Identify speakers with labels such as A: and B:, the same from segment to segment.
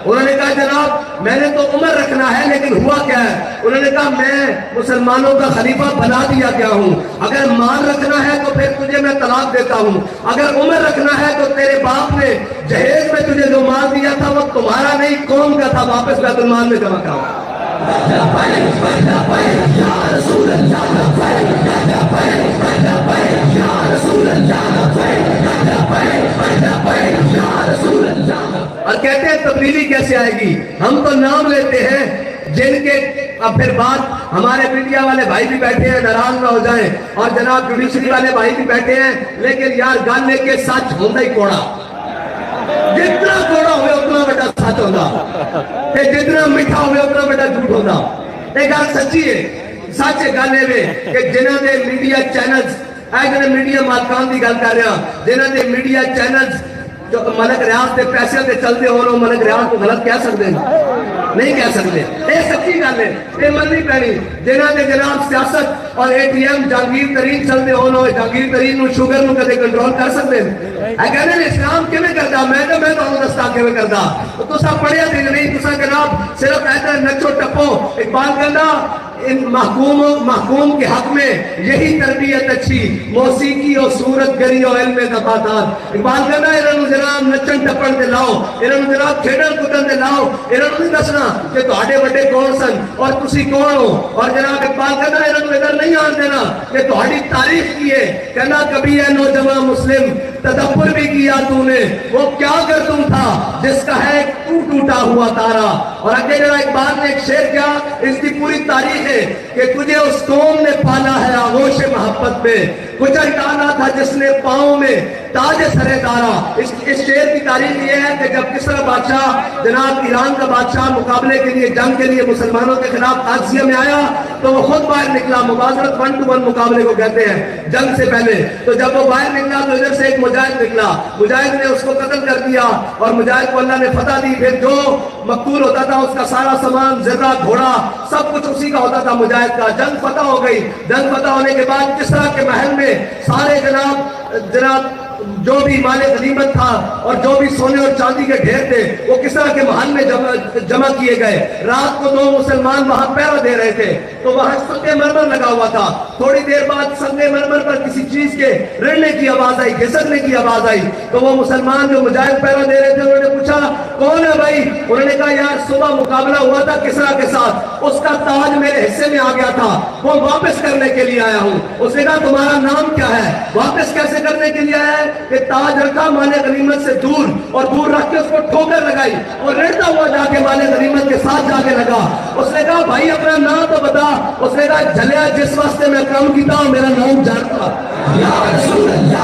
A: انہوں نے کہا جناب میں نے تو عمر رکھنا ہے لیکن ہوا کیا ہے؟ انہوں نے کہا میں مسلمانوں کا خلیفہ بنا دیا گیا ہوں، اگر مال رکھنا ہے تو پھر تجھے میں طلاق دیتا ہوں، اگر عمر رکھنا ہے تو تیرے باپ نے جہیز میں تجھے جو مال دیا تھا وہ تمہارا نہیں قوم کا تھا، واپس بیت المال میں جمع کرو۔ اور کہتے ہیں تبدیلی کیسے آئے گی؟ ہم تو نام لیتے ہیں جن کے اب پھر بات ہمارے میڈیا والے بھائی بھی بیٹھے ہیں ناراض نہ ہو جائیں اور جناب جوڈیشری والے بھائی بھی بیٹھے ہیں، لیکن یار گل لے کے سچ ہوتا ہی کوڑا، جتنا کوڑا ہوئے اتنا بڑا سچ ہوتا، جتنا میٹھا ہوئے اتنا بڑا جھوٹ ہوتا۔ ایک گل سچی ہے، سچ گل ہے کہ جنہوں نے میڈیا چینلز اگر میڈیا مالکان دی گل کر رہا، جنہوں نے میڈیا چینلز جو ملک ریاض کے پیسے سے چلتے ہو رہے ملک ریاض کو غلط کہہ سکتے ہیں؟ نہیں کہہ سکتے، یہ سچی گل ہے، یہ مننی پینی۔ جنہوں نے جناب سیاست اور اے ٹی ایم جہانگیر ترین چلتے ہو رہے جہانگیر ترین نو شوگر نو کدے کنٹرول کر سکتے ہیں؟ کہنے نے اسلام کیویں کردا؟ میں تو دستا کیویں کردا، تساں پڑھیا تے نہیں، تساں جناب صرف ایسا نچو ٹپو۔ اقبال کہندا ان محکوم کے حق میں یہی تربیت اچھی، موسیقی اور صورت گری اور علم نباتات۔ اقبال کہنا انہوں جناب نچن ٹپن دے لاؤ، انہوں جناب کھیڈن کودن دے لاؤ، انہوں نہیں دسنا کہ تہاڈے بڑے کون سن اور تسی کون ہو۔ اور جناب اقبال کہنا انہوں ادھر نہیں آن دینا کہ تہاڈی تاریخ کی ہے، کہنا کبھی ہے نوجوان مسلم تدبر بھی کیا تو نے، وہ کیا کر تم تھا جس کا ہے تو ٹوٹا ہوا تارا۔ اور اگے جناب اقبال نے ایک شعر کیا، اس کی پوری تاریخ ہے کہ تجھے اس قوم نے پالا ہے آغوش محبت میں، کچل ڈالا تھا جس نے پاؤں میں تاج سرے دارا۔ اس شعر کی تاریخ یہ ہے کہ جب کسرا بادشاہ جناب ایران کا بادشاہ مقابلے کے لیے جنگ کے لیے مسلمانوں کے خلاف قادسیہ میں آیا تو وہ خود باہر نکلا، مباشرت 1 to 1 مقابلے کو کہتے ہیں جنگ سے پہلے۔ تو جب وہ باہر نکلا تو ادھر سے ایک مجاہد نکلا، مجاہد نے اس کو قتل کر دیا اور مجاہد کو اللہ نے فتح دی۔ پھر جو مقتول ہوتا تھا اس کا سارا سامان زرہ گھوڑا سب کچھ اسی کا ہوتا تھا مجاہد کا۔ جنگ فتح ہو گئی، جنگ فتح ہونے کے بعد کسرا کے محل میں سارے جناب جو بھی مال غنیمت تھا اور جو بھی سونے اور چاندی کے ڈھیر تھے وہ کسرا کے محل میں جمع کیے گئے۔ رات کو 2 مسلمان وہاں پہرا دے رہے تھے تو وہاں سنگ مرمر لگا ہوا تھا۔ تھوڑی دیر بعد سنگ مرمر پر کسی چیز کے رڑنے کی آواز آئی، گھسکنے کی آواز آئی تو وہ مسلمان جو مجاہد پہرا دے رہے تھے انہوں نے پوچھا کون ہے بھائی؟ انہوں نے کہا یار صبح مقابلہ ہوا تھا کسرا کے ساتھ، اس کا تاج میرے حصے میں آ گیا تھا، وہ واپس کرنے کے لیے آیا ہوں۔ اس نے کہا تمہارا نام کیا ہے؟ واپس کیسے کرنے کے لیے آیا ہے؟ کہ تاج رکھا مال غنیمت سے دور اور دور رکھ کے اس کو ٹھوکر لگائی اور رڑتا ہوا جا کے مال غنیمت کے ساتھ جا کے لگا۔ اس نے کہا بھائی اپنا نام تو بتا۔ اس نے کہا جھلیا جس واسطے میں کام کیتا ہوں میرا نام جانتا۔ یا رسول اللہ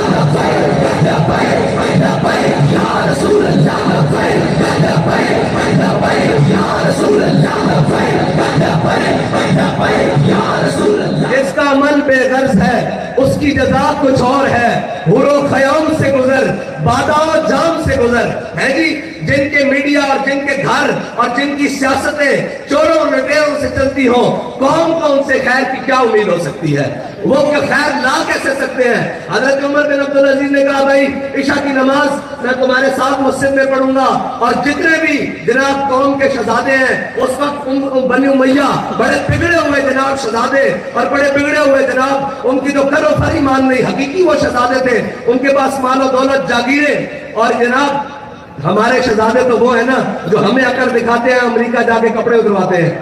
A: جس کا عمل بے غرض ہے اس کی جزا کچھ اور ہے، حور و خیام سے گزر بادہ و جام سے گزر ہے جی۔ جن کے میڈیا اور جن کے گھر اور جن کی سیاستیں چوروں لٹیروں سے چلتی ہوں، قوم کو ان سے خیر کی کیا امید ہو سکتی ہے؟ وہ خیر لا کیسے سکتے ہیں؟ حضرت عمر بن عبدالعزیز نے کہا بھائی عشاء کی نماز میں تمہارے ساتھ مسجد میں پڑھوں گا اور جتنے بھی جناب قوم کے شہزادے ہیں اس وقت بنی امیہ بڑے بگڑے ہوئے جناب شہزادے اور بڑے بگڑے ہوئے جناب ان کی جو کر و فری مان نہیں حقیقی وہ شہزادے تھے، ان کے پاس مال و دولت جاگیریں اور جناب ہمارے شہزادے تو وہ ہیں نا جو ہمیں اکڑ دکھاتے ہیں امریکہ جا کے کپڑے اترواتے ہیں۔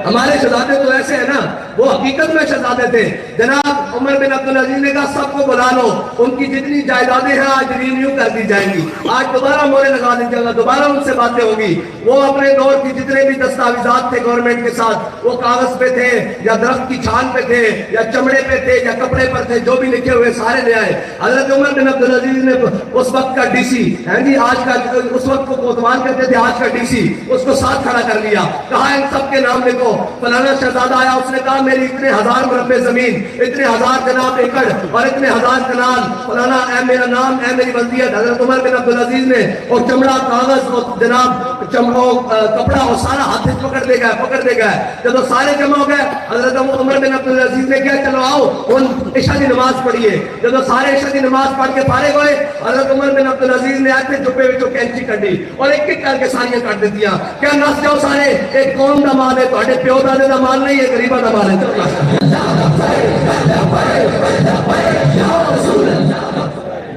A: ہمارے شہزادے تو ایسے ہیں نا، وہ حقیقت میں شہزادے تھے۔ جناب عمر بن عبدالعزیز نے کہا سب کو بلا لو، ان کی جتنی جائیدادیں ہیں آج ریونیو کر دی جائیں گی، آج دوبارہ مورے لگا دی جائے گا، دوبارہ ان سے باتیں ہوگی۔ وہ اپنے دور کی جتنے بھی دستاویزات تھے گورنمنٹ کے ساتھ وہ کاغذ پہ تھے یا درخت کی چھال پہ تھے یا چمڑے پہ تھے یا کپڑے پر تھے، جو بھی لکھے ہوئے سارے لے آئے۔ حضرت عمر بن عبدالعزیز نے اس وقت کا ڈی سی جی آج کا اس وقت کو کوتوال کہتے تھے، آج کا ڈی سی اس کو ساتھ کھڑا کر لیا، کہا ان سب کے نام لکھو۔ فلانا شہزادہ آیا، اس نے کہا میری اتنے ہزار مربع زمین، اتنے ہزار جناب ایکڑ اور اتنے ہزار کنال فلانا، اے میرا نام، اے میری وصیت. حضرت عمر بن عبدالعزیز نے اور چمڑا کاغذ اور جناب کپڑا اور سارا ہاتھ پکڑ دے گئے. جب سارے جمع ہو گئے حضرت عمر بن عبدالعزیز نے کہا چلو آؤ ان عشاء کی نماز پڑھیے. جب سارے عشاء کی نماز پڑھ کے فارغ ہوئے حضرت عمر بن عبدالعزیز نے آتے چپے وچوں کینچی کڈی اور ایک ایک کر کے ساریاں کٹ دیتیاں. کیا نس جاؤ سارے، ایک قوم دا مال ہے، تہاڈے پیو دادے دا مال نہیں ہے، غریباں دا مال ہے.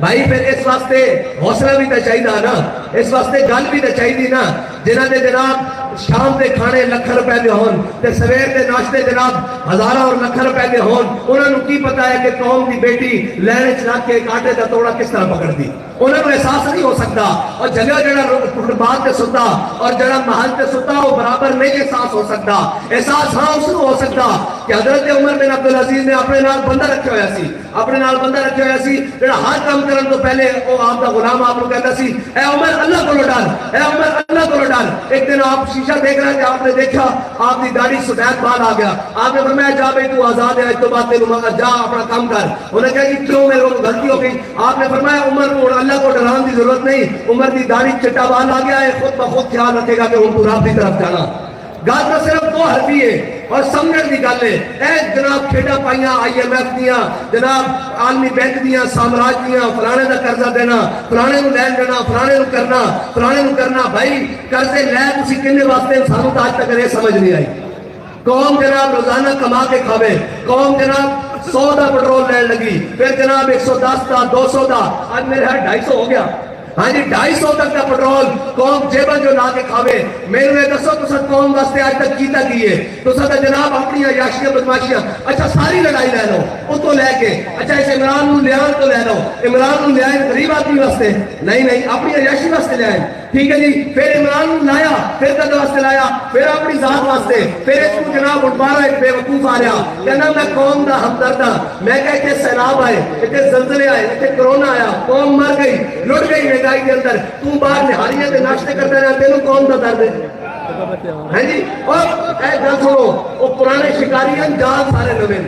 A: بھائی پھر اس واسطے حوصلہ بھی تو چاہیے نا، اس واسطے گل بھی تو چاہیے نا. جنہاں دے جناب شام دے کھانے لکھ روپے دے ہون تے سویر دے ناشتے جناب ہزاراں اور لکھ روپے دے ہون، انہاں نوں کی پتہ ہے کہ قوم دی بیٹی لین وچ رکھ کے آٹے دا توڑا کس طرح پکڑ دی. انہاں نوں احساس نہیں ہو سکتا. اور جگہ جڑا بات تے ستا اور جڑا محل تے ستا وہ برابر نہیں احساس ہو سکتا. احساس ہاں اس کو ہو سکتا کہ حضرت عمر بن عبدالعزیز نے اپنے نال بندہ رکھیا ہویا سی، اپنے نال بندہ رکھیا ہویا سی جڑا ہر کام کرن تو پہلے وہ آپ دا غلام آپ کو کہتا سی اے عمر اللہ کو ڈر، اے عمر اللہ کو ڈر. ایک دن آپ شیشہ دیکھ رہے تھے، آپ نے دیکھا آپ کی داڑھی سفید بال آ گیا. آپ نے فرمایا جا بھائی تو آزاد ہے، آج تو بات تینوں مگر جا اپنا کام کر. انہوں نے کہا کہ کیوں میرے کو غلطی ہو گئی؟ آپ نے فرمایا عمر کو اللہ کو ڈران کی ضرورت نہیں، عمر کی داڑھی چٹا بال آ گیا ہے، خود بخود خیال رکھے گا کہ ہم تو رب کی طرف جانا. گل تو صرف دو حرفی ہے اور سمجھن دی گل ہے. اے جناب کھیڈا پائیاں IMF دیاں، جناب عالمی بینک دیاں، سامراج دیاں، فلانے دا قرضہ دینا، فلانے نو لین دینا، فلانے نو کرنا، فلانے نو کرنا. بھائی قرضے لے تسی کنے واسطے؟ سانوں تو آج تک یہ سمجھ نہیں آئی. قوم جناب روزانہ کما کے کھاوے، قوم جناب 100 دا پٹرول لین لگی، پھر جناب 110 دا 200 دا، آج میرے ہاں 250 ہو گیا. ہاں جی 250 تک کا پٹرول قوم جیبن جو لا کے کھاوے. میرے میں دسو تسا قوم واسطے آج تک کیتا کیے؟ تسا تو جناب اپنی عیاشیاں بدماشیاں، اچھا ساری لڑائی لے لو اس کو لے کے، اچھا اس عمران نو لیان تو لے لو، عمران نو لیان غریب آدمی واسطے نہیں، اپنی عیاشی واسطے لے آئے. ٹھیک ہے جی، پھر عمران نو لایا، پھر کد واسطے لایا، پھر اپنی ذات واسطے. پھر اس کو جناب اٹھبارا ایک بے وقوف آ رہا کہنا میں قوم دا ہمدرد ہاں. میں کہا کہ سیلاب آئے، اتنے زلزلے آئے، اتنے کرونا آیا، قوم مر گئی، لٹ گئی مہنگائی کے اندر، تو باہر نہاریاں تے ناشتے کرتے رہے، تینوں قوم دا درد ہے. ہاں جی اور اے گل سنو، وہ پرانے شکاریاں جان سارے نویں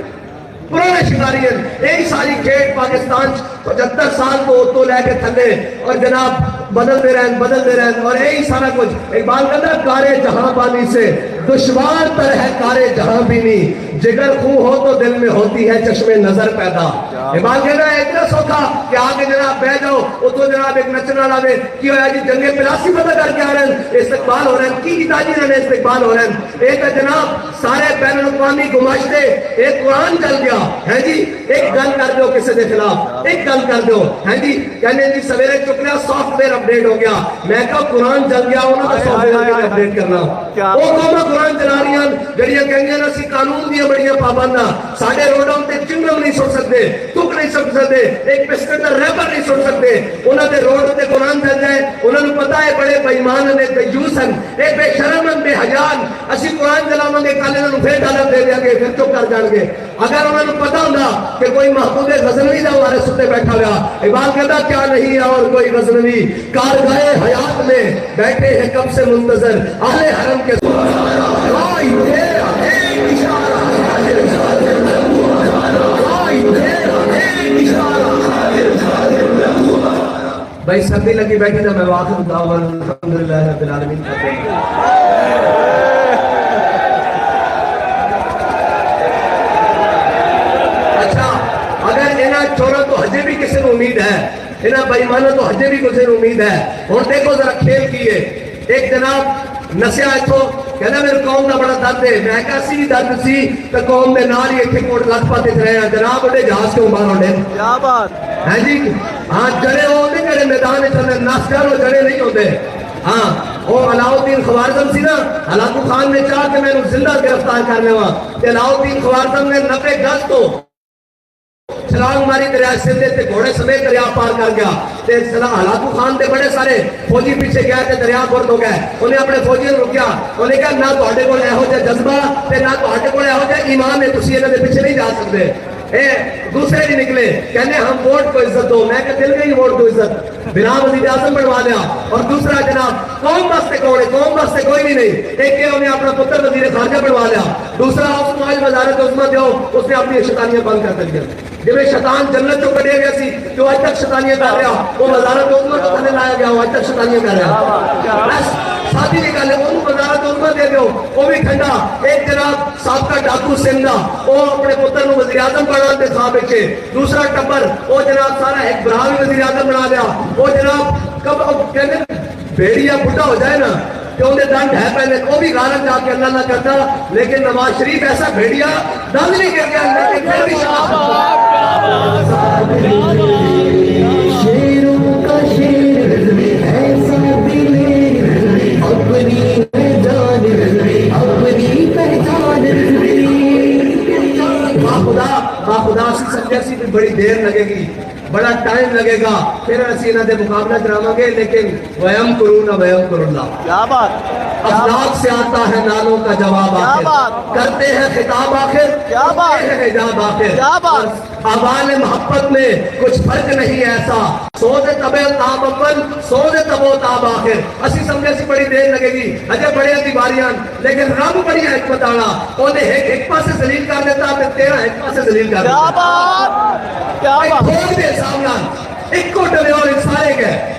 A: پرانے شکاریاں یہی ساری کھیت پاکستان 75 سال کو تو لے کے تھلے اور جناب بدلتے رہن اور یہی سارا کچھ. اقبال کہتا ہے کارے جہاں بانی سے دشوار تر ہے کارے جہاں بینی، جگر خون ہو تو دل میں ہوتی ہے چشم نظر پیدا. اقبال کہتا ہے اتنا سوکھا کہ آگے جناب بہ جاؤ اتو جناب ایک نچنا لاوے کی ہویا جی جنگے پلاسی پتہ کر کے آ رہے ہیں، استقبال ہو رہے ہیں کی تاجی رہنے استقبال ہو رہے ہیں. ایک جناب سارے بین الاقوامی گماشتے ایک قرآن چل گیا ہے جی، ایک گل کر دو کسی کے خلاف، ایک گل کر دو ہے جی، کہنے جی سویرے چک لیا سافٹ ویئر اپڈیٹ ہو گیا. میں کہا قرآن چل گیا انہوں نے سافٹ ویئر اپڈیٹ کرنا. وہ قومہ قرآن چلا رہی ہیں جڑیاں کہیں گے نا سی قانون دیا بڑیاں پابندہ، ساڑھے روڈوں تے چنگم نہیں سن سکتے، تک نہیں سن سکتے، ایک بسکٹ دا ریپر نہیں سن سکتے. انہوں نے روڈ تے قرآن چل جائے، انہوں نے پتا ہے بڑے بےمان نے دیوس ہیں، اے بے شرم بے حیان، اسی قرآن چلاواں گے کل انہوں پھر ڈالر دے دیا گے پھر چپ کر جان گے. اگر انہوں نے پتا ہوگا کہ کوئی محمود غزنوی دا ہمارے ستے بیٹھا ہوا، اقبال کہتا کیا نہیں اور کوئی غزنوی کارگاہ حیات میں بیٹھے ہیں کب سے منتظر اہل حرم کے. بھائی سردی لگی بیٹھی تھا میں واقع دعوان الحمدللہ رب العالمین کرتے ہیں. اچھا اگر انہاں چورا تو ہجے بھی کسی نے امید ہے، انہاں بائیمانہ تو ہجے بھی کسی نے امید ہے. اور دیکھو ذرا کھیل کیے. ایک جناب نسیا اتھو کہنا میرے قوم دا بڑا درد ہے. میں کہا سی درد سی تو قوم دے نال ہی اتھے کوٹ لکھ پاتے رہے ہیں جناب اڈے جہاز کے باہر ہونے. کیا بات ہے جی. ہاں جڑے ہوتے جڑے میدان چلے ناسکر وہ جڑے نہیں ہوتے. ہاں وہ علاؤالدین خوارزم سی نا، ہلاکو خان نے چاہ کہ میں نے زندہ گرفتار کرنے ہوا کہ علاؤالدین خوارزم نے 90 گز تو چھلانگ ماری دریا سندھے تے گھوڑے سمیت دریا پار کر گیا. تے ہلاکو خان دے بڑے سارے فوجی پیچھے گیا تے دریا گرد ہو گئے. انہیں اپنے فوجیوں نے رکیا، انہیں کہا نہ تہاڈے کول ایہو جہا جذبہ تے نہ تہاڈے کول ایہو جہا ایمان ہے تسی انہاں دے پیچھے نہیں جا سکتے. دوسرے بھی نکلے کہنے ہم ووٹ کو عزت دو. میں کہ دل گئی ووٹ کو عزت، بنا وزیر اعظم بنوا لیا. اور دوسرا جناب قوم واسطے کون ہے؟ قوم واسطے کوئی بھی نہیں. ایک کہ انہیں اپنا پتر وزیر خارجہ بنوا لیا, دوسرا اس کو آج وزارت عظمیٰ دیو, اس نے اپنی شیطانیاں بند کر دیا. جب شیطان جنت جو کٹے گیا سی جو آج تک شیطانیاں کر رہا, وہ وزارت عظمیٰ کو تھلے لایا گیا, وہ آج تک شیطانیاں کر رہا. بس ساتھی نکالے وہ وزارت عظمیٰ دے دو, وہ بھی ٹھنڈا. ایک جناب سابقہ ڈاکو سنگھ دا, وہ اپنے پتر کو وزیر اعظم بنا دے خواب بچے. دوسرا ٹبر وہ جناب سارا ایک برا بھی وزیر اعظم بنا دیا. وہ جناب کب کہتے بھیڑیا بڈھا ہو جائے نا کہ انہیں دنڈ ہے پہلے, وہ بھی غالب جا کے اللہ نہ کرتا. لیکن نواز شریف ایسا بھیڑیا دنڈ نہیں کر گیا, لیکن پھر بھی شیروں کا شیر ایسا دل اپنی پہچان اپنی پہچان. خدا سے سمجھے سی بڑی دیر لگے گی, بڑا ٹائم لگے گا, پھر اسی انہوں نے مقابلہ کراواں گے. لیکن ویم کرون ویم کرون,
B: کیا بات,
A: اخلاق سے آتا ہے نالوں کا جواب آخر, کرتے ہیں خطاب آخر, کرتے ہیں حجاب آخر. احوال محبت میں کچھ فرق نہیں ایسا, سوز طبع تاب اول سوز طبع تاب آخر. اسی سمجھے سی بڑی دیر لگے گی, اجے بڑے دیواریاں, لیکن رب بڑی حکمت آنا, انہیں ایک پاسے ذلیل کر دیتا, پھر تیرا ایک پاسے ذلیل کر دیتا. ایک کو ڈلے اور سارے گئے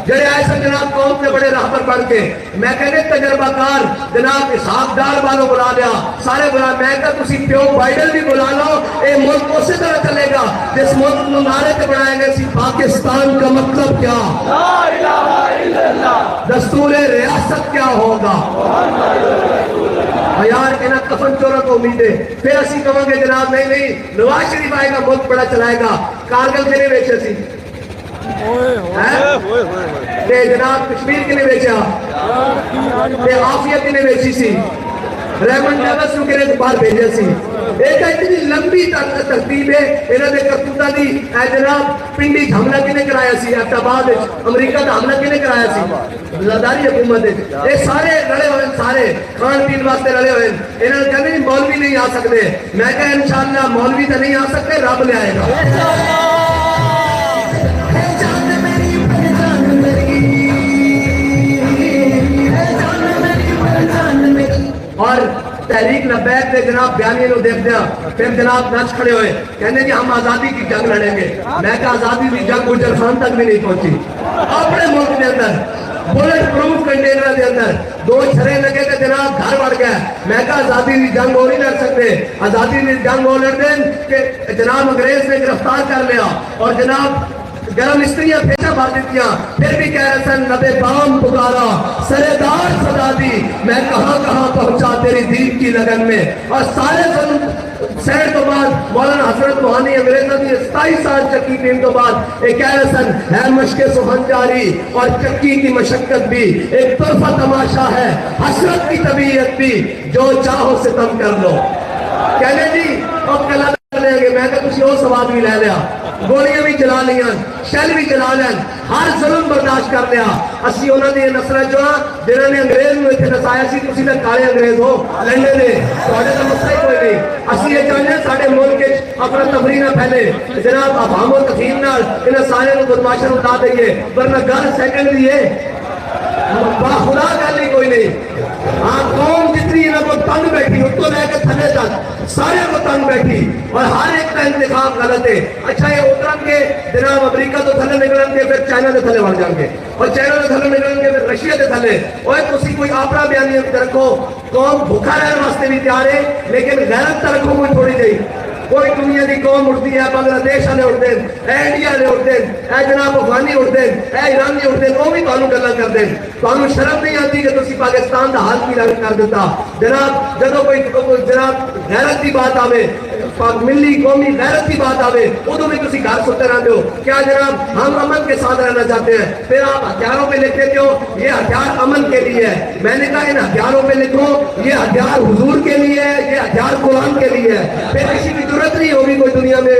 A: جڑے ایسا جناب قوم نے بڑے راہ پر پڑھ کے, میں کہنے تجربہ کار جناب اسحاق ڈار والوں بلا لیا, سارے بلا. میں کہا تسی پیو بائیڈن بھی بلا لو, اے ملک اسی طرح چلے گا جس ملک کو نعرے کے بنائیں گے سی پاکستان کا مطلب کیا, لا الہ الا اللہ, دستور ریاست کیا ہوگا. یار کہنا کفن چورا کو امید ہے. پھر اسی کہوں گے جناب نہیں نہیں نواز شریف آئے گا ملک بڑا چلائے گا. کارگل کے لیے بیچے سی, جناب کشمیر کے لیے بیچا, آفیت کے لیے بیچی سی, ریمنڈ ڈیوس کو کے باہر بھیجا سی. ایک اتنی لمبی ترتیب ہے انہوں نے کرتوتا دی. اے جناب پنڈی حملہ کنے کرایا سی, ایبٹآباد امریکہ کا حملہ کنے کرایا سی, زاداری حکومت ہے. یہ سارے لڑے ہوئے, سارے کھان پین واسطے لڑے ہوئے. انہوں نے کہنے مولوی نہیں آ سکتے. میں کہا انشاءاللہ مولوی تو نہیں آ سکتے, رب لے آئے گا. اور تحریک لبیک نے جناب بیانیے نو دیکھ دیا, پھر جناب نچ کھڑے ہوئے, کہنے کہ ہم آزادی کی جنگ لڑیں گے. میں کہا آزادی کی جنگ گجر خان تک بھی نہیں پہنچی. اپنے ملک کے اندر بلٹ پروف کنٹینر کے اندر 2 چھرے لگے کہ جناب گھر بڑھ گیا. میں کہا آزادی کی جنگ وہ نہیں لڑ سکتے. آزادی کی جنگ وہ لڑ دیں کہ جناب انگریز نے گرفتار کر لیا اور جناب گرم استریاں پیچھا بھر دیتیاں, پھر بھی کہہ رہے سن لبے بام پکارا سردار صدا دی, میں کہاں کہاں پہنچا تیری دین کی لگن میں. اور سارے سیڈ تو بعد مولانا حضرت روحانی انگریزوں کی 27 سال چکی پین تو بعد ایک کہہ رہے سن ہے مشق سخن جاری اور چکی کی مشقت بھی, ایک طرفہ تماشا ہے حسرت کی طبیعت بھی, جو چاہو ستم کر لو. کہنے جی اب کلا کر لیں گے. میں کہا کچھ اور سواد بھی لے لیا, گولیاں بھی چلا لیا, شیل بھی چلا لیا, ہر ظلم برداشت کر لیا. اسی انہوں نے نسل جو جنہوں نے انگریز میں اتنے نسایا سی, تسی نے کالے انگریز ہو لڑنے نے, ساڑھے تو مسئلہ ہی کوئی نہیں. اسی یہ چاہتے ہیں ساڑھے ملک اپنا تفریح نہ پھیلے, جناب افہام و تفہیم نال انہیں سارے کو بدماشر اٹھا دئیے, ورنہ گھر سیکنڈ دیئے خدا گل ہی کوئی نہیں. ہاں قوم جتنی انہوں کو تنگ بیٹھی اس کو لے کے تھلے تک سارے کو تنگ بیٹھی, اور ہر ایک کا انتخاب غلط ہے. اچھا یہ اترن کے جناب امریکہ تو تھلے نکلن کے, پھر چائنا کے تھلے بڑھ جان کے, اور چائنا کے تھلے نکلن کے, پھر رشیا کے تھلے. اور تسی کوئی اپنا بیانی رکھو, قوم بھوکا رہنے واسطے بھی تیار ہے, لیکن غیرت رکھو کوئی تھوڑی جی. کوئی دنیا کی قوم اٹھتی ہے, بنگلہ دیش والے اٹھتے ہیں, انڈیا والے اٹھتے ہیں, اے جناب افغانی اٹھتے ہیں, اے ایرانی اٹھتے ہیں, وہ بھی تانوں گلاں کرتے ہیں. تانوں شرم نہیں آتی کہ تسی پاکستان دا حال کی رنگ کر دیتا. جناب جدو کوئی جناب غیرت کی بات آوے, ملی قومی غیرت کی بات آوے, ادو بھی تسی گھر ستے رہتے ہو. کیا جناب ہم امن کے ساتھ رہنا چاہتے ہیں, پھر آپ ہتھیاروں پہ لکھ دیتے ہو یہ ہتھیار امن کے لیے ہے. میں نے کہا ان ہتھیاروں پہ لکھو یہ ہتھیار حضور کے لیے ہے, یہ ہتھیار قرآن کے لیے ہے. پھر کسی کی ضرورت نہیں ہوگی کوئی دنیا میں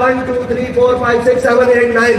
A: 1 2 3 4 5 6 7 8 9,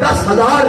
A: 10,000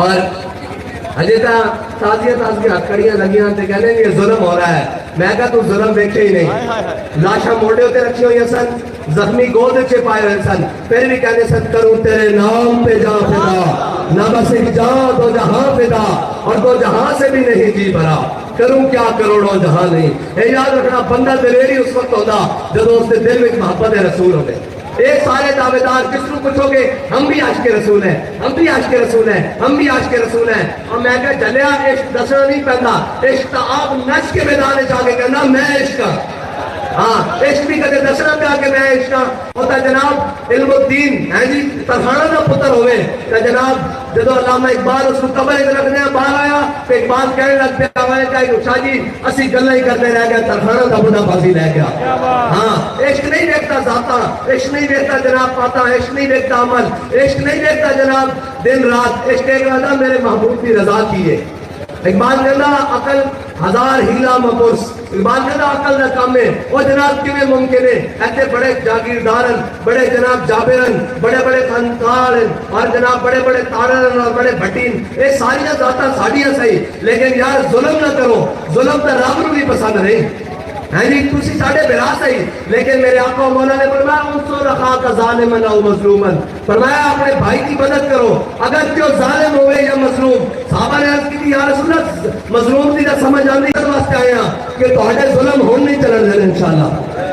A: اور اجے تازیاں کڑیاں لگیاں تے کہنے یہ ظلم ہو رہا ہے. میں کہا تو ظلم دیکھے ہی نہیں. لاشاں موڑے ہوتے رکھی ہوئی سن, زخمی گود چے پائے ہوئے سن, پھر بھی کہنے سن کروں تیرے نام پہ جان فدا, نہ بس ایک جان دو جہاں فدا, اور دو جہاں سے بھی نہیں جی بھرا, کروں کیا کروڑوں جہاں نہیں. اے یاد رکھنا بندہ دلیری اس وقت ہوتا جب اس کے دل میں محبت رسول ہوتے. ایک سارے دعوے دار کس کو پوچھو گے ہم بھی عاشق رسول ہیں, ہم بھی عاشق رسول ہیں, ہم بھی عاشق رسول ہیں. اور میں کہا جلیا عشق دسنا نہیں پہنتا, عشق تا آپ نچ کے میدان چاہ کے کہنا میں عشق ہاں. ہاں عشق بھی کہتے دسنا پہ آ کے میں عشق ہاں. ہوتا جناب علم الدین ہے جی ترخانہ کا پتر ہوئے کہ جناب جدو علامہ اقبال اس کو قبر رکھنے باہر آیا تو اقبال کہنے لگ پیا ہوا ہے کہ شاہ جی اسی گلیں ہی کرتے رہ گئے, ترخانہ کا بڑا بازی رہ گیا. ہاں عشق نہیں دیکھتا ذاتا, عشق نہیں دیکھتا جناب پاتا, عشق نہیں دیکھتا عمل, عشق نہیں دیکھتا جناب دن رات. عشق ایک رہا میرے محبوب کی رضا کیے. اقبال کہنا عقل ہزار ہیلا مپرس, اقبال کہنا عقل نہ کام ہے. وہ جناب کیویں ممکن ہے ایسے بڑے جاگیردارن, بڑے جناب جابرن, بڑے بڑے خانقارن, اور جناب بڑے بڑے تارن اور بڑے بھٹین, یہ ساریاں ذاتاں ساڈیاں صحیح, لیکن یار ظلم نہ کرو. ظلم تو رب نوں بھی پسند نہیں ہے جی, تسی ساڈے برا صحیح, لیکن میرے آقا مولا نے فرمایا انصر اخاک ظالما او مظلوما, فرمایا اپنے بھائی کی مدد کرو اگر کہ وہ ظالم ہوئے یا مظلوم. صحابہ نے عرض کی یا رسول اللہ مظلوم دی نہ سمجھ آندی اس واسطے آیا کہ تہاڈے ظلم ہون نہیں چلن دین انشاءاللہ.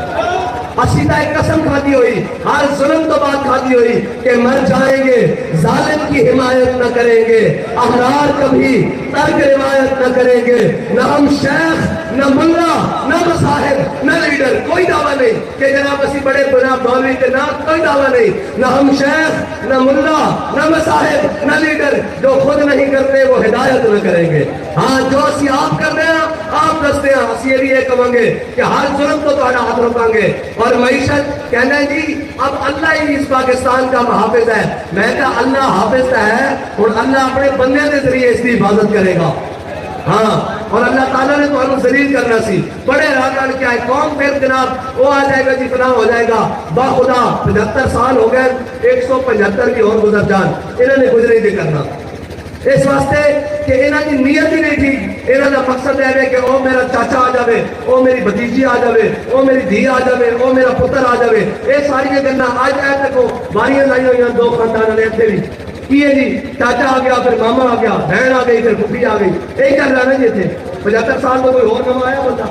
A: اسیدہ ایک قسم کھاتی ہوئی, ہر ظلم تو بات کھاتی ہوئی کہ مر جائیں گے, ظالم کی حمایت نہ کریں گے, احرار کبھی ترک روایت نہ کریں گے. نہ ہم شیخ, نہ ملا, نہ مصاحب, نہ لیڈر, کوئی دعویٰ نہیں کہ جناب اسی بڑے جناب مولوی کے نام, کوئی دعویٰ نہیں. نہ ہم شیخ, نہ ملا, نہ مصاحب, نہ لیڈر. جو خود نہیں کرتے وہ ہدایت نہ کریں گے. ہاں جو اسی آپ کر رہے ہیں آپ دستے ہیں, اسی یہ بھی یہ کہیں گے کہ ہر ظلم کو تہاڈا ہاتھ روکاں گے. اور معیشت کہنا ہے جی اب اللہ ہی اس پاکستان کا محافظ ہے. میں کہا اللہ حافظ ہے اور اللہ اپنے بندے کے ذریعے اس کی حفاظت کرے گا. ہاں اور اللہ تعالیٰ نے تو ہمیں ذلیل کرنا سی. بڑے راکان کیا ہے قوم پھر جناب وہ آ جائے گا جی فلاں ہو جائے گا. با خدا 75 سال ہو گئے, 175 کی اور گزر جان انہوں نے گزرے دے کرنا اس واسطے کہ انہاں کی نیت ہی نہیں تھی. انہاں کا مقصد ہے کہ او میرا چاچا آ جاوے, او میری بھتیجی آ جاوے, او میری دھی آ جاوے, او میرا پتر آ جاوے. یہ ساری گلاں آج اے دیکھو باریاں لائی ہوئی ہیں دو خاندان نے اتنے بھی کی ہے جی, چاچا آ گیا پھر ماما آ گیا, بہن آ گئی پھر پھوپھی آ گئی. یہی چل رہا نا جی اتنے 75 سال میں کوئی اور نواں آیا بندہ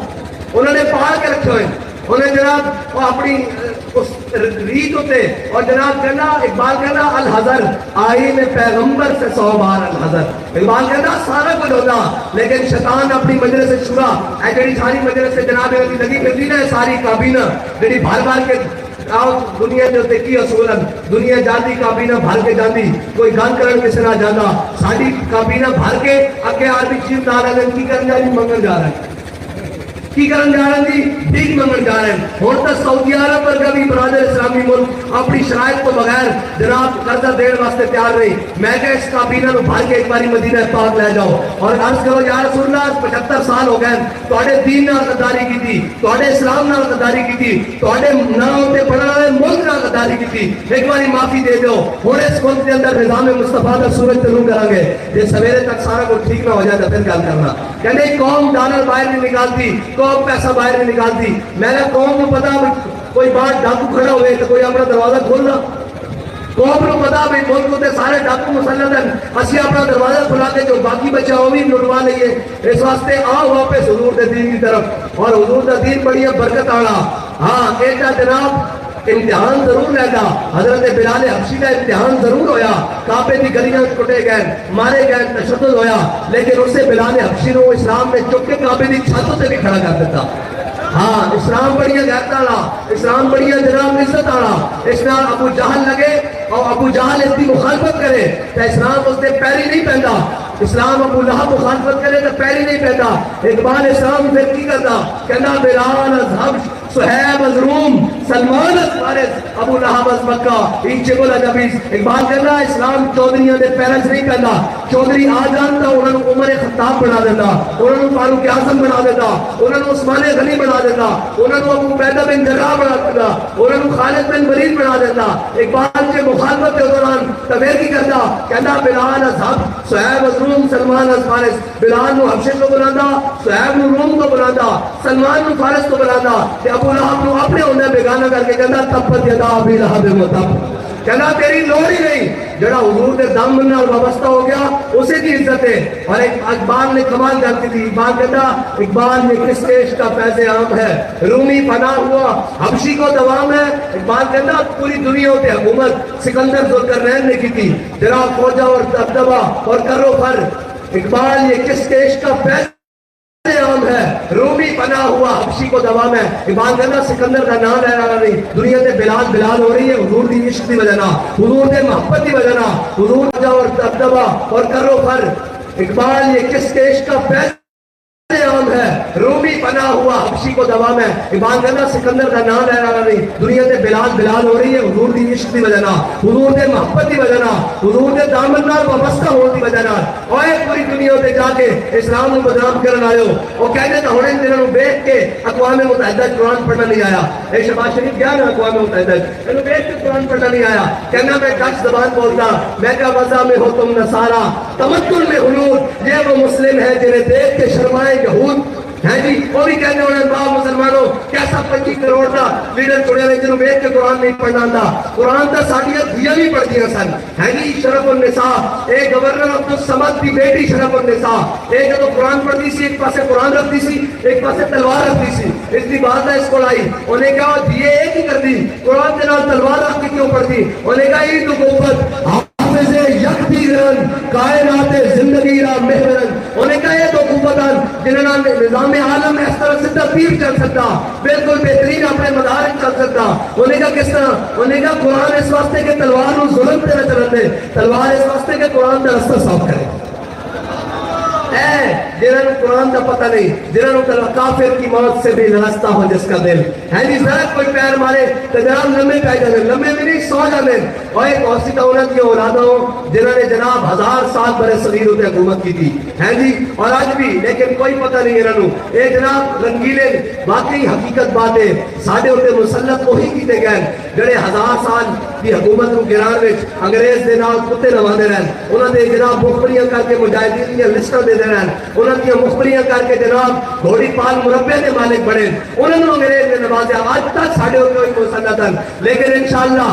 A: انہوں نے پال کے رکھے ہوئے. انہیں جناب وہ اپنی اس ریت ہوتے اور جناب کہنا اقبال کہنا الحذر آئین پیغمبر سے 100 بار الحذر. اقبال کہنا سارا کچھ ہوتا لیکن شیطان اپنی مجلس شورا اے جڑی ساری مجلس سے جناب لگی پھرتی نا ساری کابینہ جڑی بھر بھر کے آؤ دنیا جو کی اصولن دنیا جاندی کابینہ بھر کے جاندی, کوئی گل کرن کسی نہ جانا, ساری کابینہ بھر کے اگے آدمی چیف دار ہے کی کرن جا رہی منگل جا رہا ہے, کی کرن جا رہے ہیں جی بھیک منگن جا رہے ہیں. ہوں تو سعودی عرب پر کبھی برادر اسلامی ملک اپنی شرائط کو بغیر جناب قرضہ دین واسطے تیار نہیں. میں کہ اس کابینہ کو بھر کے ایک باری مدینہ پاک لے جاؤ اور عرض کرو یا رسول اللہ 75 سال ہو گئے تواڈے دین نال غداری کی تھی, تواڈے اسلام نال غداری کی تھی, تواڈے نام تے پڑھن والے ملک نال غداری کی تھی, ایک باری معافی دے دیو. ہن اس ملک کے اندر نظام مصطفیٰ کا سورج طلوع کریں گے, جے سویرے تک سارا کچھ ٹھیک نہ ہو جائے تو پھر گل کرنا. کہنے قوم ڈالر باہر نہیں نکالتی, قوم پیسہ باہر نہیں نکالتی. میں نے قوم کو پتا کوئی بات ڈاکو کھڑا ہوئے تو کوئی اپنا دروازہ کھولنا, قوم کو پتا بھی ملک ہوتے سارے ڈاکو مسلط ہیں, اسی اپنا دروازہ کھلا کے جو باقی بچہ وہ بھی لٹوا لئیے. اس واسطے آؤ واپس حضور دے دین کی طرف, اور حضور دا دین بڑی ہے برکت آڑا. ہاں ایٹا جناب امتحان ضرور لیتا, حضرت بلال حبشی کا امتحان ضرور ہویا, کعبے کی گلیاں کٹے گئے, مارے گئے, تشدد ہویا, لیکن اس سے بلال حبشی نے اسلام میں چک کے کعبے کی چھتوں سے بھی کھڑا کر دیتا. ہاں اسلام بڑی غیرت والا, اسلام بڑی جناب عزت والا. اسلام ابو جہل لگے اور ابو جہل اس کی مخالفت کرے تو اسلام اس نے پیری نہیں پہنتا, اسلام ابو لہب مخالفت کرے تو پیری نہیں پہنتا. اقبال اسلام پھر کی کرتا, کہنا بلال اذهب صہیب از روم، سلمان از فارس، ابو لہب از مکہ، ایچے بولا جبیز. اقبال کہنا اسلام چودھریوں دے پیرنٹس نہیں کرنا. چودھری آ جانتا انہوں نے عمر خطاب بنا دیتا، انہوں نے فاروق اعظم بنا دیتا، انہوں نے عثمان غنی بنا دیتا، انہوں نے ابو عبیدہ بن جراح بنا دیتا، انہوں نے خالد بن ولید بنا دیتا. اقبال کے مخالفت کے دوران تبیر کی کرتا، کہنا بلال از حب، صہیب از روم، سلمان از فارس. بلال نو حبشے کو بناتا، صہیب نو روم کو بناتا، سلمان نو فارس کو بناتا، کہ ابو لہب نو اپنے انہیں بیگانہ کر کے کہنا تبت یدا ابی لہب وتب، کہنا تیری لوڑ ہی نہیں. جڑا حضور دے دامن نال وابستہ ہو گیا اسے کی عزت ہے. اور ایک اقبال نے کمال کرتی تھی، اقبال کہتا اقبال میں کس دیش کا فیض عام ہے، رومی پناہ ہوا حبشی کو دوام ہے. اقبال کہتا پوری دنیا پہ حکومت سکندر ذوالقرنین نے کی تھی، جناب فوجہ اور دبدبہ اور کرو فر. اقبال یہ کس دیش کا فیض عام ہے، رومی پناہ ہوا حبشی کو دوام ہے. اقبال کہنا سکندر کا نام لے رہا نہیں، دنیا سے بلال بلال ہو رہی ہے حضور دی عشق دی وجہ نہ، حضور دے محبت دی وجہ نہ، حضور جا اور دبدبہ اور کرو فر. اقبال یہ کس دیش کا فیض عام ہے، رومی پناہ ہوا حبشی کو دوام ہے. اقبال کہنا سکندر کا نام لے رہا نہیں، دنیا سے بلال بلال ہو رہی ہے حضور دی عشق دی وجہ نہ، حضور دے محبت دی وجہ نہ، حضور دے دامن نال وابستہ ہون دی وجہ نہ. اوے پوری دنیا تے جا کے اسلام نو بدنام کرن آئے ہو. وہ کہتے ہیں ہن جنہاں نو دیکھ کے اقوام متحدہ قرآن پڑھنا نہیں آیا. اے شہباز شریف گیا نا اقوام متحدہ، انہوں دیکھ کے قرآن پڑھنا نہیں آیا. کہنا میں ڈچ زبان بولتا، میں کہا وضع میں ہو تم نصارا، تمدن میں حلول، یہ وہ مسلم ہے جنہیں دیکھ کے شرمائے یہود. ہے جی وہ بھی کہنے ہونے باپ مسلمانوں کیسا 25 کروڑ دا لیڈر چھوڑے ہوئے جنہوں بیٹھ کے قرآن نہیں پڑھنا تھا. قرآن دا ساڑیاں دیا بھی پڑھ دیا سن. ہے جی شرف النساء، ایک گورنر عبدالصمد کی بیٹی شرف النساء، ایک جو قرآن پڑھتی سی ایک پاسے قرآن رکھتی سی ایک پاسے تلوار رکھتی سی. اس کی بات ہے اس کو لائی، انہیں کہا دیے ایک ہی کر دی، قرآن کے نال تلوار رکھ کے کیوں پڑھتی؟ انہیں کہا یہ تو قوت حافظ یک دیرن کائنات زندگی را محورن. انہیں کہا یہ تو قوتان جنہاں نظام عالم میں اس طرح سدھا تیر چل سکتا، بالکل بہترین اپنے مدارج چل سکتا. انہیں کہا کس طرح؟ انہیں کہا قرآن اس واسطے کہ تلوار نو ظلم تے نہ چلتے، تلوار اس واسطے کہ قرآن دا رستہ صاف کرے. جنہوں قرآن کا پتہ نہیں، جنہوں کافر کی موت سے بھی لرزتا ہو جس کا دل ہے جی. ذرا کوئی پیر مارے تو جناب لمبے پہ جانے، لمبے میں نہیں سو جانے. اور ایک بہت سی دولت کی اولادوں جنہوں نے جناب 1000 سال برے صغیر ہوتے حکومت کی تھی ہے جی، اور آج بھی، لیکن کوئی پتہ نہیں انہوں. اے جناب رنگیلے واقعی حقیقت باتیں ساڑھے ہوتے مسلط وہی کیتے گئے جڑے 1000 سال کی حکومت کو گران وچ انگریز دے نال کتے لواندے رہن. انہوں نے جناب مخبریاں کر کے مجاہدین دیاں لسٹاں دے دے رہن، انہوں نے مخبریاں کر کے جناب گھوڑی پال مربع کے مالک بڑے، انہوں نے انگریز نے نوازیا. آج تک ساڑھے ہوتے ہوئی مسلط ہیں، لیکن انشاءاللہ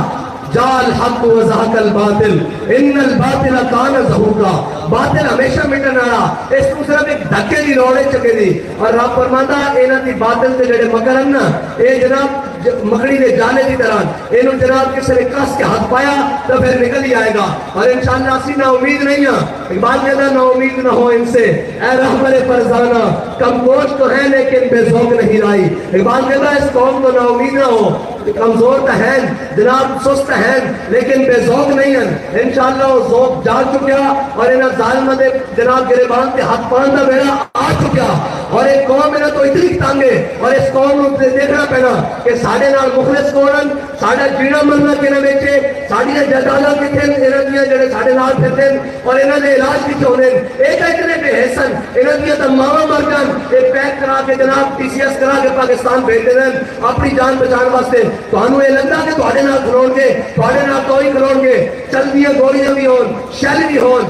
A: جال حق و زہق الباطل ان الباطل کان زہوقا. باطل ہمیشہ مٹن آیا، اس کو صرف ایک دھکے دی روڑے چکے دی. اور رب فرماتا انہاں دی باطل دے جڑے مگر ہیں نا، اے جناب مکڑی دے جالے دی طرح انہوں جناب کسی نے کس کے ہاتھ پایا تو پھر نکل ہی آئے گا. اور انشاءاللہ اسی نا امید نہیں ہیں. اقبال کہتا نا امید نہ ہو ان سے اے رہبر فرزانہ، کم گوشت تو ہے لیکن بے ذوق نہیں لائی. اقبال کہتا اس قوم کو نا امید نہ ہو، کمزور تو ہے جناب، سست ہے لیکن بے ذوق نہیں ہیں. انشاءاللہ وہ ذوق جا چکیا اور انہاں ظالمہ دے جناب گریبان کے ہاتھ پان دا بیڑا آ چکیا. اور ایک قوم انہاں تو اتنی تانگے، اور اس قوم کو دیکھنا پینا کہ ساڑھے نال مخلص کونن، ساڑھا جینا مرنا کینا بیچے، ساڑھی جدالہ کتھے انہاں دیا جڑے ساڑھے نال پھرتے اور انہاں دے علاج کی چونے. ایک اتنے بے حسن انہاں دیا تمامہ مرکن ایک پیک کرا کے جناب ٹی سی ایس کرا کے پاکستان بھیجتے ہیں اپنی جان بچان واسطے. تو ہنو یہ لگتا کہ تو آڑے نال کھلوڑ گے، تو آڑے نال تو ہی کھلوڑ گے، چل دیا گوڑیاں بھی ہون، شیل بھی ہون،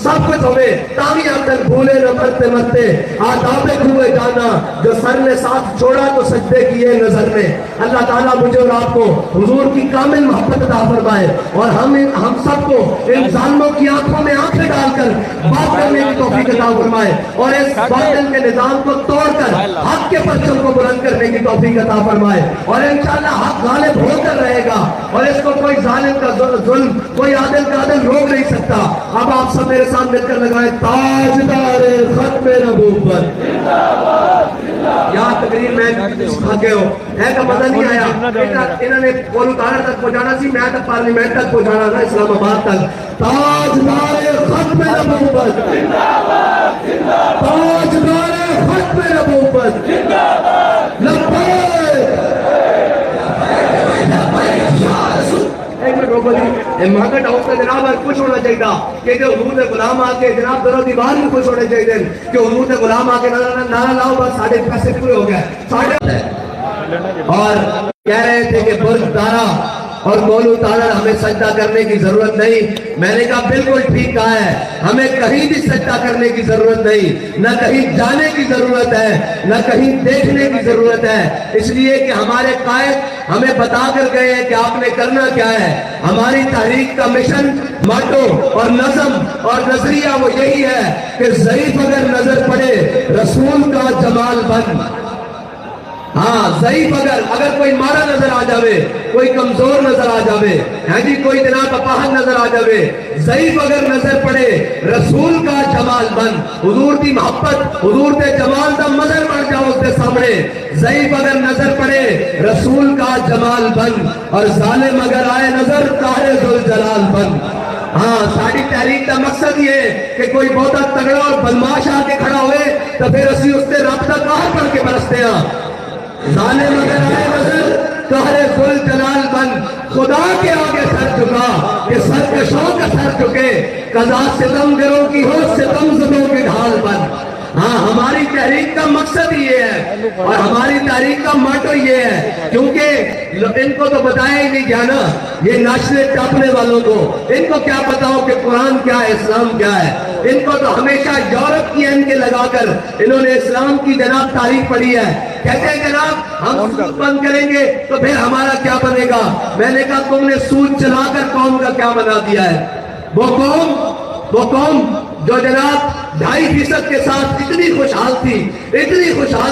A: سب کچھ ہمیں تاہی آپ تک بھولے نہ مرتے مرتے آدابے کھوئے جانا، جو سر نے ساتھ چھوڑا تو سجدے کیے نظر میں. اللہ تعالیٰ مجھے اور آپ کو حضور کی کامل محبت عطا فرمائے، اور ہم سب کو ان ظالموں کی آنکھوں میں آنکھیں ڈال کر بات کرنے کی توفیق عطا فرمائے، اور اس باطل کے نظام کو توڑ کر حق کے پرچم کو بلند کرنے کی توفیق عطا فرمائے. اور انشاءاللہ حق غالب ہو کر رہے گا، اور اس کو کوئی ظالم کا ظلم، کوئی عادل کا عدل روک نہیں سکتا. اب آپ سب میرے ساتھ مل کر لگائیں تاجدار ختم نبوت. یا تقریر میں بھاگے ہو ہے کا مزہ نہیں آیا. انہوں نے کول اتارا تک پہنچانا سی، میں تک پارلیمنٹ تک پہنچانا تھا، اسلام آباد تک. تاجدار ختم نبوت، تاجدار ختم نبوت، لبیک مہنگا ڈاکٹر جناب خوش ہونا چاہیے کہ جو حضور دے غلام آ کے جناب درو دیوار بھی خوش ہونے چاہیے کہ حضور دے غلام آ کے نعرہ لاؤ بس ساڑھے پیسے پورے ہو گئے. اور کہہ رہے تھے کہ برج دارا اور مولو تالر ہمیں سجدہ کرنے کی ضرورت نہیں. میں نے کہا بالکل ٹھیک کہا ہے, ہمیں کہیں بھی سجدہ کرنے کی ضرورت نہیں, نہ کہیں جانے کی ضرورت ہے, نہ کہیں دیکھنے کی ضرورت ہے, اس لیے کہ ہمارے قائد ہمیں بتا کر گئے ہیں کہ آپ نے کرنا کیا ہے. ہماری تحریک کا مشن, ماٹو اور نظم اور نظریہ وہ یہی ہے کہ ضعیف اگر نظر پڑے رسول کا جمال بن. ہاں ضعیف اگر کوئی مارا نظر آ جاوے, کوئی کمزور نظر آ جاوے, ہاں جی کوئی جناب اپاہج نظر آ جاوے, ضعیف اگر نظر پڑے رسول کا جمال بن. حضور دی محبت, حضور دے جمال دا مظہر بن جاؤ اس دے سامنے. ضعیف اگر نظر پڑے رسول کا جمال بن, اور ظالم اگر آئے نظر قاہر ذوالجلال بن. ہاں ساری تحریک کا مقصد یہ ہے کہ کوئی بہت تگڑا اور بدماش آ کے کھڑا ہوئے تو پھر اسی اس سے رابطہ قہر پڑھ کے برستے ہیں. ظالم اگر آئے نظر قہر ذوالجلال بن. خدا کے آگے سر جھکا کہ سرکشوں کا سر جھکے, قضا ستم گروں کی ہو ستم زدوں کے ڈھال بن. ہاں ہماری تحریک کا مقصد یہ ہے اور ہماری تحریک کا ماٹو یہ ہے, کیونکہ ان کو تو بتایا ہی نہیں گیا نا, یہ ناشنے ٹاپنے والوں کو ان کو کیا بتاؤ کہ قرآن کیا ہے, اسلام کیا ہے. ان کو تو ہمیشہ یورپ کی اینکیں لگا کر انہوں نے اسلام کی جناب تاریخ پڑھی ہے. کہتے ہیں جناب ہم سود بند کریں گے تو پھر ہمارا کیا بنے گا. میں نے کہا تم نے سود چلا کر قوم کا کیا بنا دیا ہے. وہ قوم جو جناب 2.5% کے ساتھ اتنی خوشحال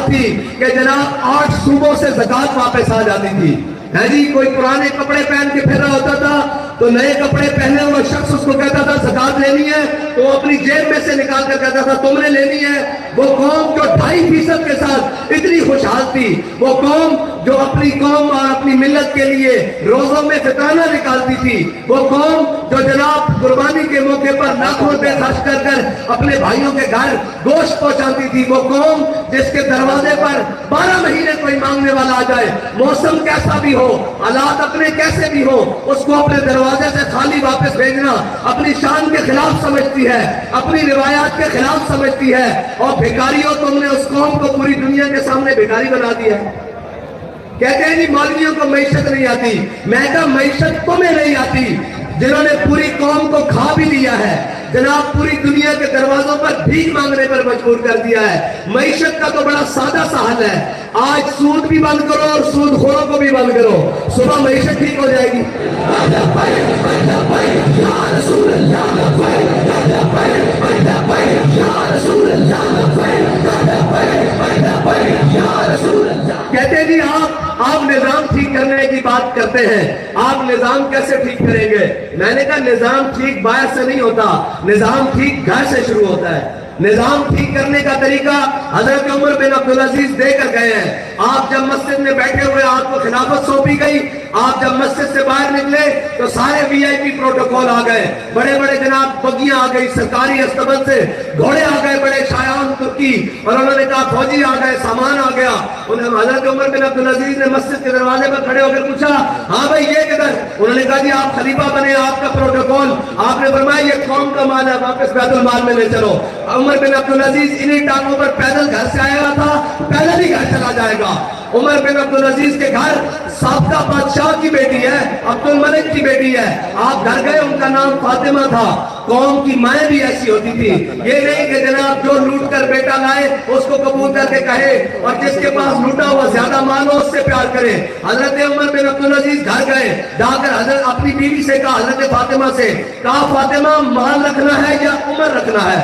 A: تھی کہ جناب 8 صوبوں سے زکوٰۃ واپس آ جاتی تھی. ہے جی کوئی پرانے کپڑے پہن کے پھر رہا ہوتا تھا تو نئے کپڑے پہنے ہوا شخص اس کو کہتا تھا زکوٰۃ لینی ہے, تو اپنی جیب میں سے نکال کر کہتا تھا تم نے لینی ہے. وہ قوم جو 2.5% کے ساتھ اتنی خوشحال تھی, وہ قوم جو اپنی قوم اور اپنی ملت کے لیے روزوں میں فطرانہ نکالتی تھی, وہ قوم جو جناب قربانی کے موقع پر لاکھوں روپے خرچ کر کر اپنے بھائیوں کے گھر گوشت پہنچاتی تھی, وہ قوم جس کے دروازے پر 12 مہینے کوئی مانگنے والا آ جائے, موسم کیسا بھی ہو, حالات اپنے کیسے بھی ہو, اس کو اپنے دروازے سے خالی واپس بھیجنا اپنی شان کے خلاف سمجھتی ہے, اپنی روایات کے خلاف سمجھتی ہے. اور بھکاریوں تم نے اس قوم کو پوری دنیا کے سامنے بھکاری بنا دیا. کہتے ہیں جی مولویوں کو معیشت نہیں آتی. میں کہا معیشت تمہیں نہیں آتی جنہوں نے پوری قوم کو کھا بھی لیا ہے, جناب پوری دنیا کے دروازوں پر بھیک مانگنے پر مجبور کر دیا ہے. معیشت کا تو بڑا سادہ سا حل ہے, آج سود بھی بند کرو اور سود خوروں کو بھی بند کرو, صبح معیشت ٹھیک ہو جائے گی. کہتے ہیں جی آپ نظام ٹھیک کرنے کی بات کرتے ہیں, آپ نظام کیسے ٹھیک کریں گے. میں نے کہا نظام ٹھیک باہر سے نہیں ہوتا, نظام ٹھیک گھر سے شروع ہوتا ہے. نظام ٹھیک کرنے کا طریقہ حضرت عمر بن عبدالعزیز دے کر گئے ہیں. آپ جب مسجد میں بیٹھے ہوئے آپ کو خلافت سونپی گئی, آپ جب مسجد سے باہر نکلے تو سارے VIP پروٹوکول آ گئے, بڑے بڑے جناب بگیاں آ گئی, سرکاری استبل سے گھوڑے آ گئے, بڑے شایان ترکی, اور انہوں نے کہا فوجی آ گئے, سامان آ گیا. انہوں حضرت عمر بن عبدالعزیز نے مسجد کے دروازے پر کھڑے ہو کر پوچھا ہاں بھائی یہ کدھر. انہوں نے کہا جی آپ خلیفہ بنے, آپ کا پروٹوکول. آپ نے فرمایا یہ قوم کا مال ہے, واپس بیت المال میں لے چلو. عمر بن عبدالعزیز انہی ٹانگوں پر پیدل گھر سے آیا ہوا تھا, پیدل ہی گھر چلا جائے گا. عمر بن عبدالعزیز کے گھر سابقہ بادشاہ کی بیٹی ہے, عبد الملک کی بیٹی ہے. آپ گھر گئے, ان کا نام فاطمہ تھا. قوم کی مائیں بھی ایسی ہوتی تھی, یہ نہیں کہ جناب جو لوٹ کر بیٹا لائے اس کو قبول کر کے کہے, اور جس کے پاس لوٹا ہوا زیادہ مال ہو اس سے پیار کرے. حضرت عمر بن عبدالعزیز گھر گئے, جا کر حضرت اپنی بیوی سے کہا, حضرت فاطمہ سے کہا فاطمہ مال رکھنا ہے یا عمر رکھنا ہے.